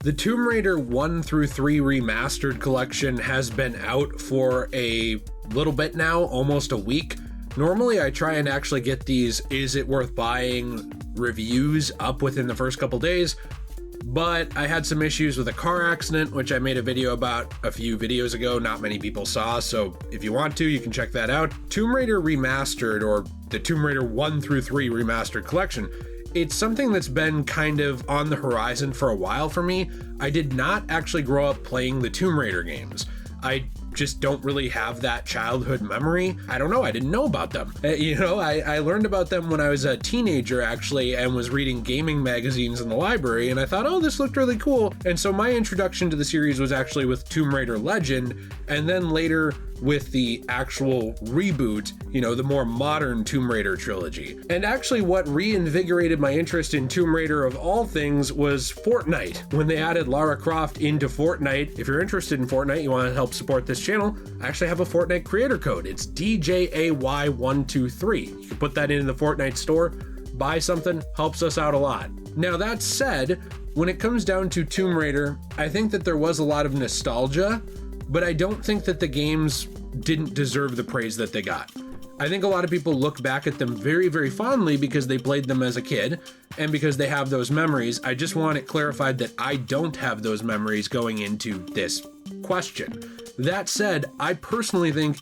The Tomb Raider 1 through 3 Remastered Collection has been out for a little bit now, almost a week. Normally I try and actually get these is it worth buying reviews up within the first couple days, but I had some issues with a car accident, which I made a video about a few videos ago. Not many people saw, so if you want to, you can check that out. Tomb Raider Remastered, or the Tomb Raider 1 through 3 Remastered Collection, it's something that's been kind of on the horizon for a while for me. I did not actually grow up playing the Tomb Raider games. I just don't really have that childhood memory. I don't know, I didn't know about them. I learned about them when I was a teenager actually, and was reading gaming magazines in the library, and I thought, oh, this looked really cool. And so my introduction to the series was actually with Tomb Raider Legend, and then later with the actual reboot, the more modern Tomb Raider trilogy. And actually what reinvigorated my interest in Tomb Raider of all things was Fortnite. When they added Lara Croft into Fortnite, if you're interested in Fortnite, you want to help support this channel, I actually have a Fortnite creator code. It's DJAY123. You can put that into the Fortnite store, buy something, helps us out a lot. Now that said, when it comes down to Tomb Raider, I think that there was a lot of nostalgia, but I don't think that the games didn't deserve the praise that they got. I think a lot of people look back at them very, very fondly because they played them as a kid and because they have those memories. I just want it clarified that I don't have those memories going into this question. That said, I personally think,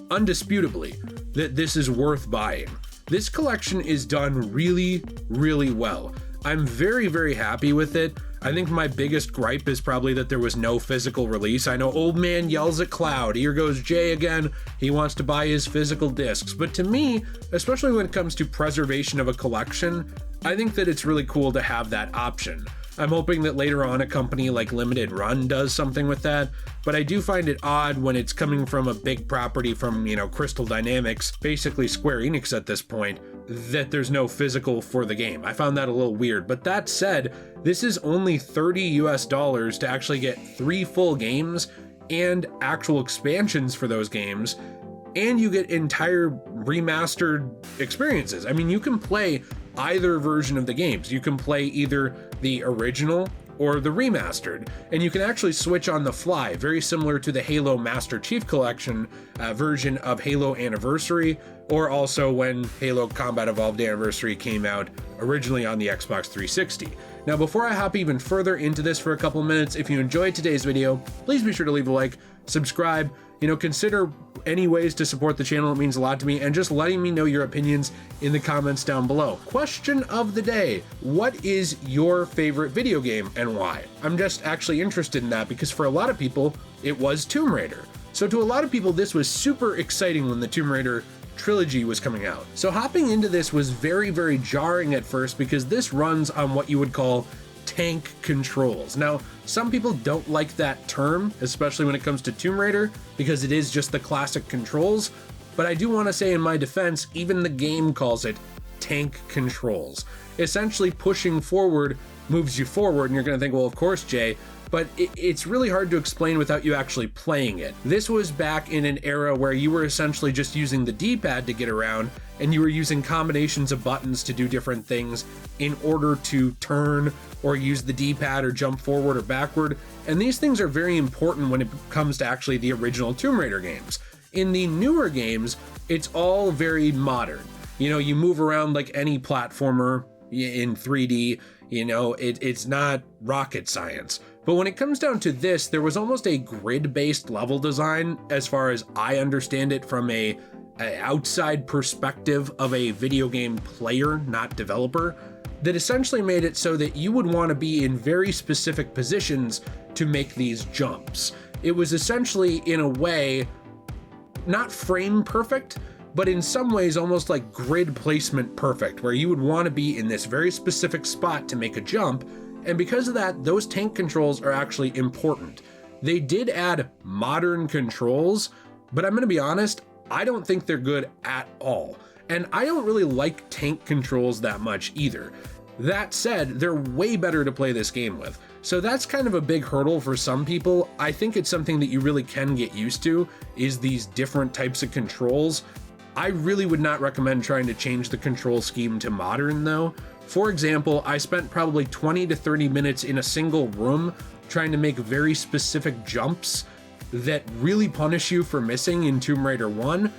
undisputably, that this is worth buying. This collection is done really, really well. I'm very, very happy with it. I think my biggest gripe is probably that there was no physical release. I know old man yells at cloud. Here goes Jay again. He wants to buy his physical discs. But to me, especially when it comes to preservation of a collection, I think that it's really cool to have that option. I'm hoping that later on a company like Limited Run does something with that, but I do find it odd when it's coming from a big property from, Crystal Dynamics, basically Square Enix at this point, that there's no physical for the game. I found that a little weird, but that said, this is only $30 US to actually get 3 full games and actual expansions for those games, and you get entire remastered experiences. I mean, you can play either version of the games. You can play either the original or the remastered, and you can actually switch on the fly, very similar to the Halo Master Chief Collection version of Halo Anniversary, or also when Halo Combat Evolved Anniversary came out originally on the Xbox 360. Now, before I hop even further into this for a couple minutes, if you enjoyed today's video, please be sure to leave a like, subscribe, consider any ways to support the channel. It means a lot to me, and just letting me know your opinions in the comments down below. Question of the day: what is your favorite video game and why? I'm just actually interested in that because for a lot of people, it was Tomb Raider. So to a lot of people, this was super exciting when the Tomb Raider trilogy was coming out. So hopping into this was very, very jarring at first because this runs on what you would call tank controls. Now, some people don't like that term, especially when it comes to Tomb Raider, because it is just the classic controls, but I do want to say in my defense, even the game calls it tank controls. Essentially, pushing forward moves you forward, and you're going to think, well, of course, Jay, but it's really hard to explain without you actually playing it. This was back in an era where you were essentially just using the D-pad to get around, and you were using combinations of buttons to do different things in order to turn or use the D-pad or jump forward or backward. And these things are very important when it comes to actually the original Tomb Raider games. In the newer games, it's all very modern. You move around like any platformer in 3D, it's not rocket science. But when it comes down to this, there was almost a grid-based level design as far as I understand it from a outside perspective of a video game player, not developer, that essentially made it so that you would want to be in very specific positions to make these jumps. It was essentially, in a way, not frame perfect, but in some ways almost like grid placement perfect, where you would want to be in this very specific spot to make a jump. And because of that, those tank controls are actually important. They did add modern controls, but I'm going to be honest, I don't think they're good at all. And I don't really like tank controls that much either. That said, they're way better to play this game with. So that's kind of a big hurdle for some people. I think it's something that you really can get used to, is these different types of controls. I really would not recommend trying to change the control scheme to modern though. For example, I spent probably 20 to 30 minutes in a single room trying to make very specific jumps that really punish you for missing in Tomb Raider 1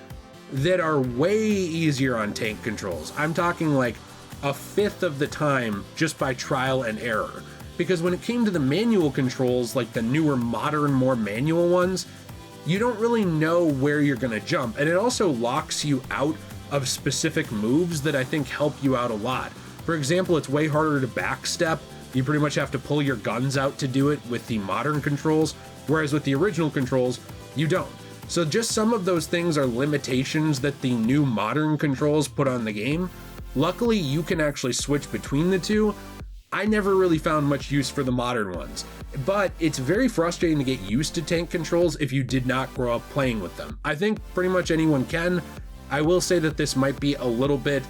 that are way easier on tank controls. I'm talking like a fifth of the time just by trial and error. Because when it came to the manual controls, like the newer, modern, more manual ones, you don't really know where you're gonna jump. And it also locks you out of specific moves that I think help you out a lot. For example, it's way harder to backstep. You pretty much have to pull your guns out to do it with the modern controls, whereas with the original controls, you don't. So just some of those things are limitations that the new modern controls put on the game. Luckily, you can actually switch between the two. I never really found much use for the modern ones, but it's very frustrating to get used to tank controls if you did not grow up playing with them. I think pretty much anyone can. I will say that this might be a little bit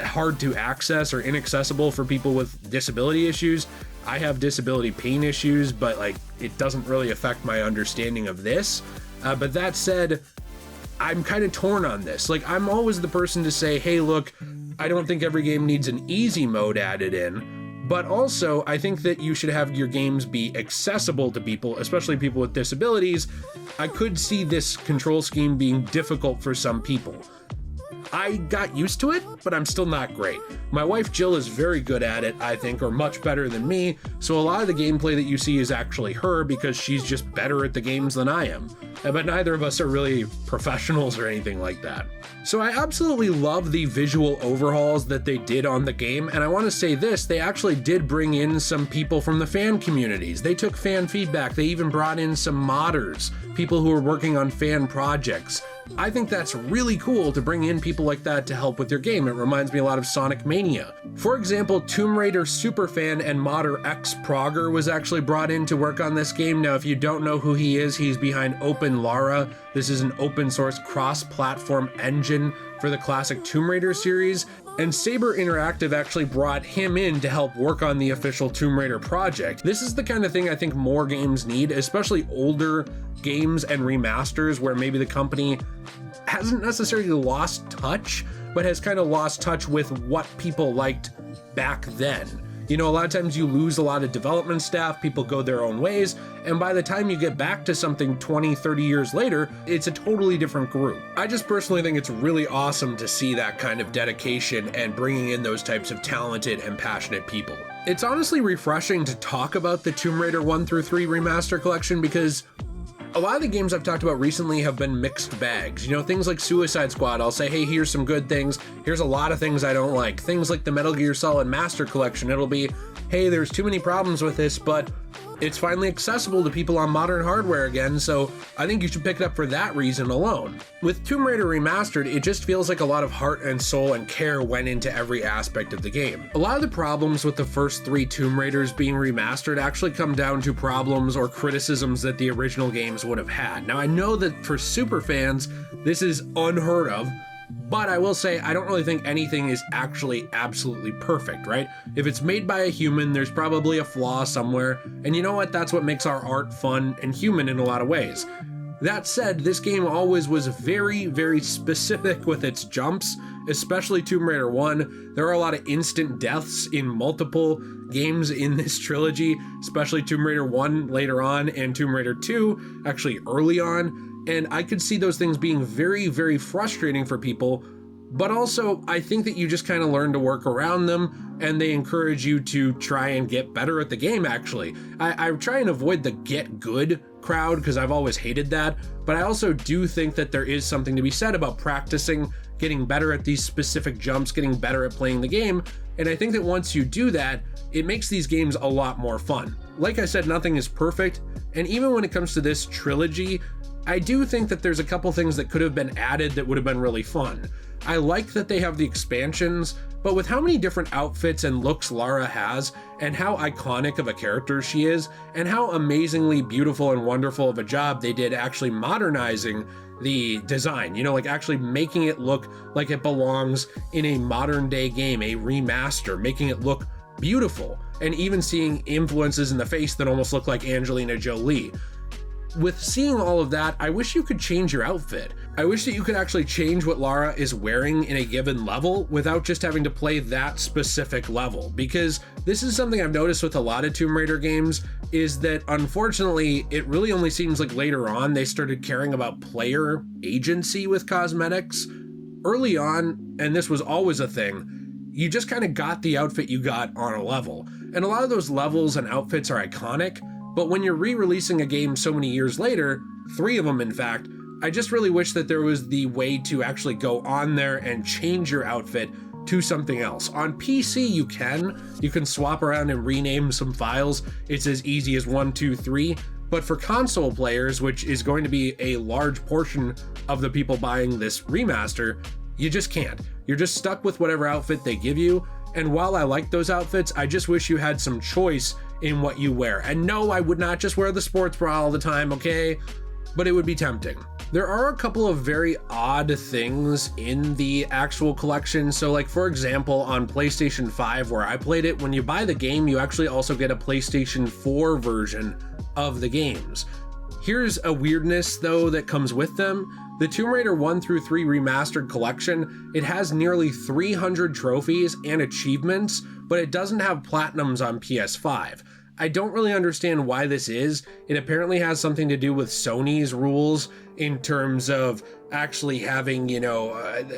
hard to access or inaccessible for people with disability issues. I have disability pain issues, but like it doesn't really affect my understanding of this. But that said, I'm kind of torn on this. Like, I'm always the person to say, hey, look, I don't think every game needs an easy mode added in, but also I think that you should have your games be accessible to people, especially people with disabilities. I could see this control scheme being difficult for some people. I got used to it, but I'm still not great. My wife Jill is very good at it, I think, or much better than me, so a lot of the gameplay that you see is actually her because she's just better at the games than I am. But neither of us are really professionals or anything like that. So I absolutely love the visual overhauls that they did on the game, and I want to say this, they actually did bring in some people from the fan communities. They took fan feedback, they even brought in some modders, people who are working on fan projects. I think that's really cool to bring in people like that to help with your game. It reminds me a lot of Sonic Mania. For example, Tomb Raider superfan and modder X Progger was actually brought in to work on this game. Now, if you don't know who he is, he's behind Open Lara. This is an open source cross-platform engine for the classic Tomb Raider series. And Saber Interactive actually brought him in to help work on the official Tomb Raider project. This is the kind of thing I think more games need, especially older games and remasters where maybe the company hasn't necessarily lost touch, but has kind of lost touch with what people liked back then. You know, a lot of times you lose a lot of development staff, people go their own ways, and by the time you get back to something 20, 30 years later, it's a totally different group. I just personally think it's really awesome to see that kind of dedication and bringing in those types of talented and passionate people. It's honestly refreshing to talk about the Tomb Raider 1 through 3 Remaster Collection because a lot of the games I've talked about recently have been mixed bags. You know, things like Suicide Squad, I'll say, hey, here's some good things. Here's a lot of things I don't like. Things like the Metal Gear Solid Master Collection, it'll be, hey, there's too many problems with this, but it's finally accessible to people on modern hardware again, so I think you should pick it up for that reason alone. With Tomb Raider Remastered, it just feels like a lot of heart and soul and care went into every aspect of the game. A lot of the problems with the first 3 Tomb Raiders being remastered actually come down to problems or criticisms that the original games would have had. Now, I know that for super fans, this is unheard of, but I will say, I don't really think anything is actually absolutely perfect, right? If it's made by a human, there's probably a flaw somewhere, and you know what? That's what makes our art fun and human in a lot of ways. That said, this game always was very, very specific with its jumps, especially Tomb Raider 1. There are a lot of instant deaths in multiple games in this trilogy, especially Tomb Raider 1 later on and Tomb Raider 2 actually early on. And I could see those things being very, very frustrating for people, but also I think that you just kind of learn to work around them and they encourage you to try and get better at the game, actually. I try and avoid the get good crowd because I've always hated that, but I also do think that there is something to be said about practicing, getting better at these specific jumps, getting better at playing the game, and I think that once you do that, it makes these games a lot more fun. Like I said, nothing is perfect, and even when it comes to this trilogy, I do think that there's a couple things that could have been added that would have been really fun. I like that they have the expansions, but with how many different outfits and looks Lara has, and how iconic of a character she is, and how amazingly beautiful and wonderful of a job they did actually modernizing the design, you know, like actually making it look like it belongs in a modern day game, a remaster, making it look beautiful, and even seeing influences in the face that almost look like Angelina Jolie. with seeing all of that, I wish you could change your outfit. I wish that you could actually change what Lara is wearing in a given level without just having to play that specific level, because this is something I've noticed with a lot of Tomb Raider games, is that unfortunately it really only seems like later on they started caring about player agency with cosmetics. Early on, and this was always a thing, you just kind of got the outfit you got on a level, and a lot of those levels and outfits are iconic. But when you're re-releasing a game so many years later, 3 of them in fact, I just really wish that there was the way to actually go on there and change your outfit to something else. On PC you can swap around and rename some files. It's as easy as 1, 2, 3. But for console players, which is going to be a large portion of the people buying this remaster, you just can't. You're just stuck with whatever outfit they give you. And while I like those outfits, I just wish you had some choice in what you wear. And no, I would not just wear the sports bra all the time, okay? But it would be tempting. There are a couple of very odd things in the actual collection. So like, for example, on PlayStation 5 where I played it, when you buy the game, you actually also get a PlayStation 4 version of the games. Here's a weirdness though that comes with them. The Tomb Raider 1 through 3 Remastered Collection, it has nearly 300 trophies and achievements, but it doesn't have platinums on PS5. I don't really understand why this is. It apparently has something to do with Sony's rules in terms of actually having,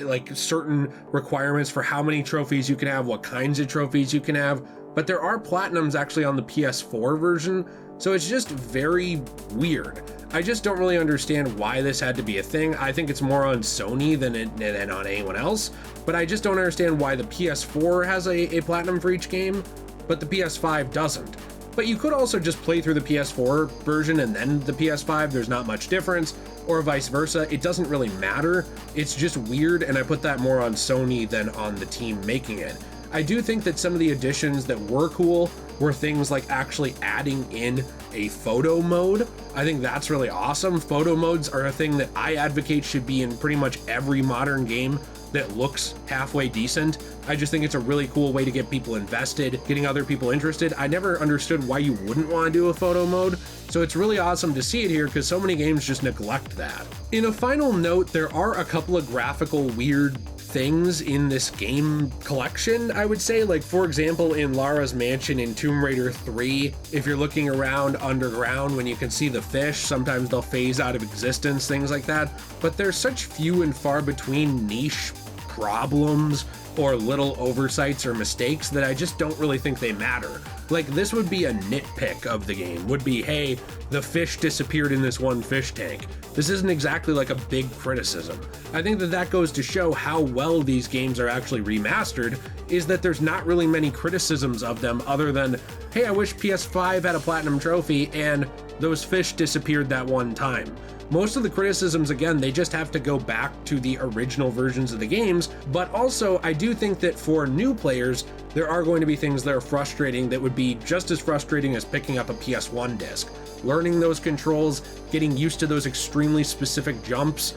like certain requirements for how many trophies you can have, what kinds of trophies you can have, but there are platinums actually on the PS4 version, so it's just very weird. I just don't really understand why this had to be a thing. I think it's more on Sony than on anyone else, but I just don't understand why the PS4 has a platinum for each game, but the PS5 doesn't. But you could also just play through the PS4 version and then the PS5, there's not much difference, or vice versa. It doesn't really matter. It's just weird, and I put that more on Sony than on the team making it. I do think that some of the additions that were cool were things like actually adding in a photo mode. I think that's really awesome. Photo modes are a thing that I advocate should be in pretty much every modern game that looks halfway decent. I just think it's a really cool way to get people invested, getting other people interested. I never understood why you wouldn't want to do a photo mode, so it's really awesome to see it here because so many games just neglect that. In a final note, there are a couple of graphical weird things in this game collection, I would say. Like, for example, in Lara's mansion in Tomb Raider 3, if you're looking around underground, when you can see the fish, sometimes they'll phase out of existence, things like that. But there's such few and far between niche problems or little oversights or mistakes that I just don't really think they matter. Like, this would be a nitpick of the game, would be, hey, the fish disappeared in this one fish tank. This isn't exactly like a big criticism. I think that goes to show how well these games are actually remastered, is that there's not really many criticisms of them other than, hey, I wish PS5 had a platinum trophy and those fish disappeared that one time. Most of the criticisms, again, they just have to go back to the original versions of the games, but also I do think that for new players, there are going to be things that are frustrating that would be just as frustrating as picking up a PS1 disc. Learning those controls, getting used to those extremely specific jumps.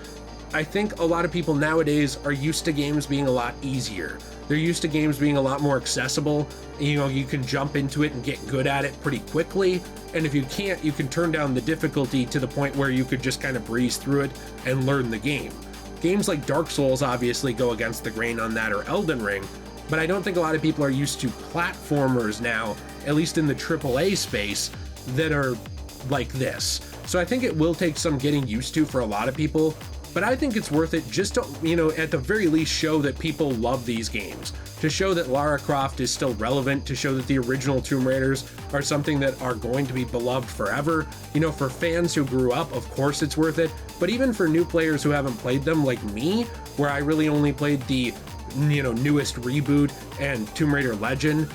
I think a lot of people nowadays are used to games being a lot easier. They're used to games being a lot more accessible. You can jump into it and get good at it pretty quickly. And if you can't, you can turn down the difficulty to the point where you could just kind of breeze through it and learn the game. Games like Dark Souls obviously go against the grain on that, or Elden Ring, but I don't think a lot of people are used to platformers now, at least in the AAA space, that are like this. So I think it will take some getting used to for a lot of people, but I think it's worth it just to, at the very least show that people love these games, to show that Lara Croft is still relevant, to show that the original Tomb Raiders are something that are going to be beloved forever. For fans who grew up, of course it's worth it, but even for new players who haven't played them like me, where I really only played the, newest reboot and Tomb Raider Legend,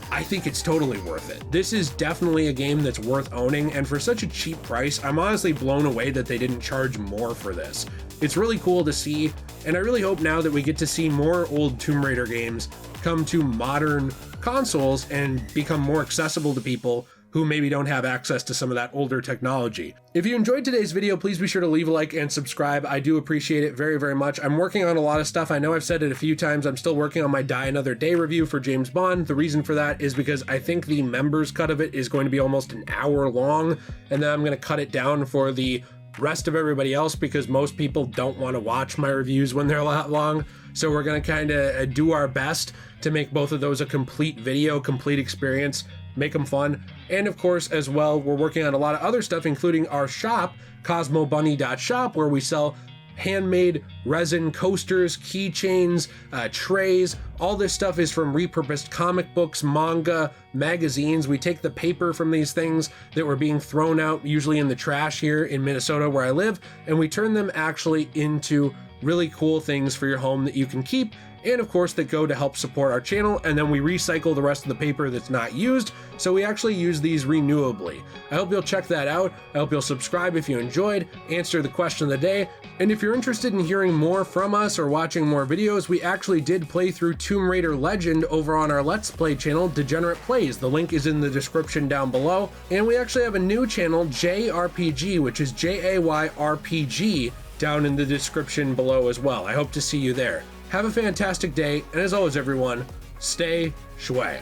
I think it's totally worth it. This is definitely a game that's worth owning, and for such a cheap price, I'm honestly blown away that they didn't charge more for this. It's really cool to see, and I really hope now that we get to see more old Tomb Raider games come to modern consoles and become more accessible to people who maybe don't have access to some of that older technology. If you enjoyed today's video, please be sure to leave a like and subscribe. I do appreciate it very, very much. I'm working on a lot of stuff. I know I've said it a few times. I'm still working on my Die Another Day review for James Bond. The reason for that is because I think the members cut of it is going to be almost an hour long, and then I'm going to cut it down for the rest of everybody else because most people don't want to watch my reviews when they're that long. So we're going to kind of do our best to make both of those a complete video, complete experience, make them fun. And of course, as well, we're working on a lot of other stuff, including our shop, cosmobunny.shop, where we sell handmade resin coasters, keychains, trays. All this stuff is from repurposed comic books, manga, magazines. We take the paper from these things that were being thrown out, usually in the trash here in Minnesota where I live, and we turn them actually into really cool things for your home that you can keep, and of course that go to help support our channel, and then we recycle the rest of the paper that's not used, so we actually use these renewably. I hope you'll check that out. I hope you'll subscribe if you enjoyed, answer the question of the day, and if you're interested in hearing more from us or watching more videos, we actually did play through Tomb Raider Legend over on our Let's Play channel, Degenerate Plays. The link is in the description down below, and we actually have a new channel, JayRPG, which is JayRPG, down in the description below as well. I hope to see you there. Have a fantastic day, and as always everyone, stay shui.